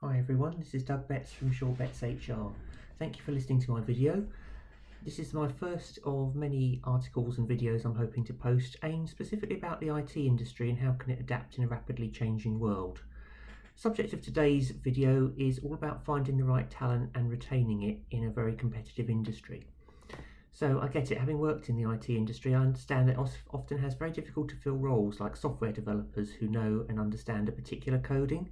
Hi everyone, this is Doug Betts from Shaw Betts HR. Thank you for listening to my video. This is my first of many articles and videos I'm hoping to post aimed specifically about the IT industry and how can it adapt in a rapidly changing world. The subject of today's video is all about finding the right talent and retaining it in a very competitive industry. So I get it, having worked in the IT industry, I understand that it often has very difficult to fill roles like software developers who know and understand a particular coding.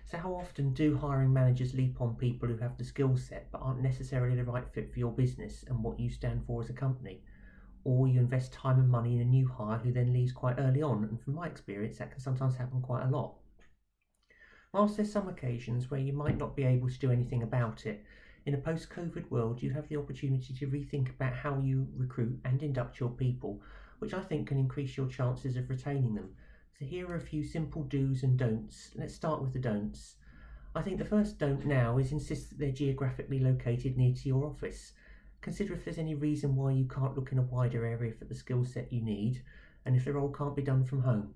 So how often do hiring managers leap on people who have the skill set but aren't necessarily the right fit for your business and what you stand for as a company? Or you invest time and money in a new hire who then leaves quite early on, and from my experience that can sometimes happen quite a lot. Whilst there's some occasions where you might not be able to do anything about it, in a post-COVID world you have the opportunity to rethink about how you recruit and induct your people, which I think can increase your chances of retaining them. So here are a few simple do's and don'ts. Let's start with the don'ts. I think the first don't now is insist that they're geographically located near to your office. Consider if there's any reason why you can't look in a wider area for the skill set you need, and if the role can't be done from home.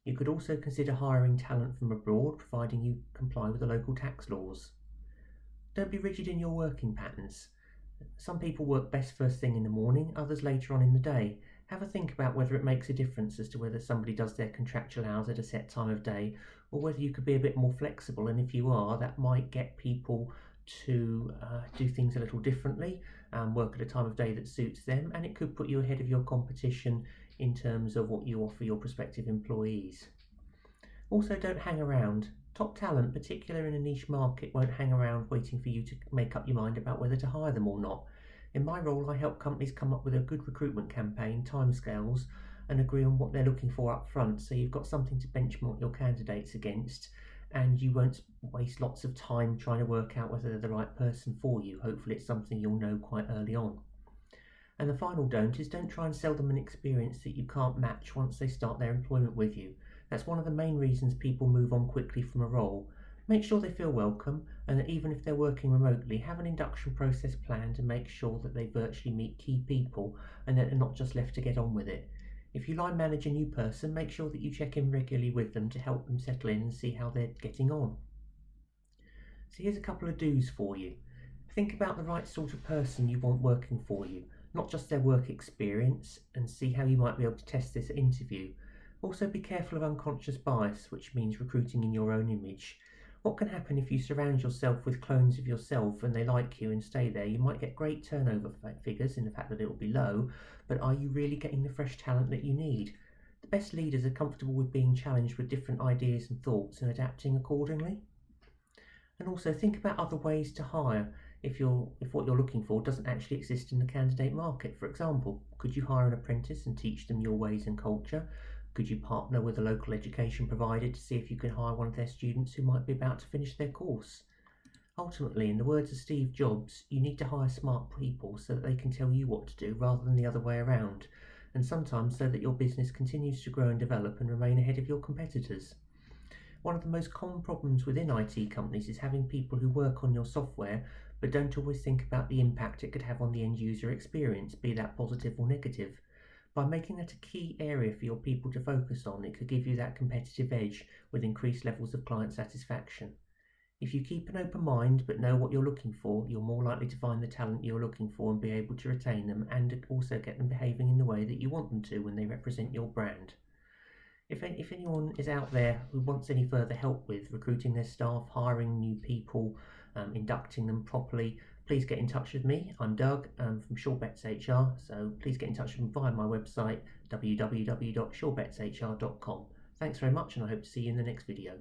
You could also consider hiring talent from abroad, providing you comply with the local tax laws. Don't be rigid in your working patterns. Some people work best first thing in the morning, others later on in the day. Have a think about whether it makes a difference as to whether somebody does their contractual hours at a set time of day, or whether you could be a bit more flexible, and if you are, that might get people to do things a little differently, work at a time of day that suits them, and it could put you ahead of your competition in terms of what you offer your prospective employees. Also, don't hang around. Top talent, particularly in a niche market, won't hang around waiting for you to make up your mind about whether to hire them or not. In my role, I help companies come up with a good recruitment campaign, timescales, and agree on what they're looking for up front, so you've got something to benchmark your candidates against, and you won't waste lots of time trying to work out whether they're the right person for you. Hopefully it's something you'll know quite early on. And the final don't is don't try and sell them an experience that you can't match once they start their employment with you. That's one of the main reasons people move on quickly from a role. Make sure they feel welcome, and that even if they're working remotely, have an induction process planned to make sure that they virtually meet key people and that they're not just left to get on with it. If you line manage a new person, make sure that you check in regularly with them to help them settle in and see how they're getting on. So here's a couple of do's for you. Think about the right sort of person you want working for you, not just their work experience, and see how you might be able to test this at interview. Also be careful of unconscious bias, which means recruiting in your own image. What can happen if you surround yourself with clones of yourself and they like you and stay there? You might get great turnover figures in the fact that it will be low, but are you really getting the fresh talent that you need? The best leaders are comfortable with being challenged with different ideas and thoughts and adapting accordingly. And also think about other ways to hire if what you're looking for doesn't actually exist in the candidate market. For example, could you hire an apprentice and teach them your ways and culture? Could you partner with a local education provider to see if you can hire one of their students who might be about to finish their course? Ultimately, in the words of Steve Jobs, you need to hire smart people so that they can tell you what to do rather than the other way around, and sometimes so that your business continues to grow and develop and remain ahead of your competitors. One of the most common problems within IT companies is having people who work on your software but don't always think about the impact it could have on the end user experience, be that positive or negative. By making that a key area for your people to focus on, it could give you that competitive edge with increased levels of client satisfaction. If you keep an open mind but know what you're looking for, you're more likely to find the talent you're looking for and be able to retain them, and also get them behaving in the way that you want them to when they represent your brand. If anyone is out there who wants any further help with recruiting their staff, hiring new people, inducting them properly, please get in touch with me. I'm Doug from Shaw Betts HR, so please get in touch with me via my website www.shawbettshr.com. Thanks very much, and I hope to see you in the next video.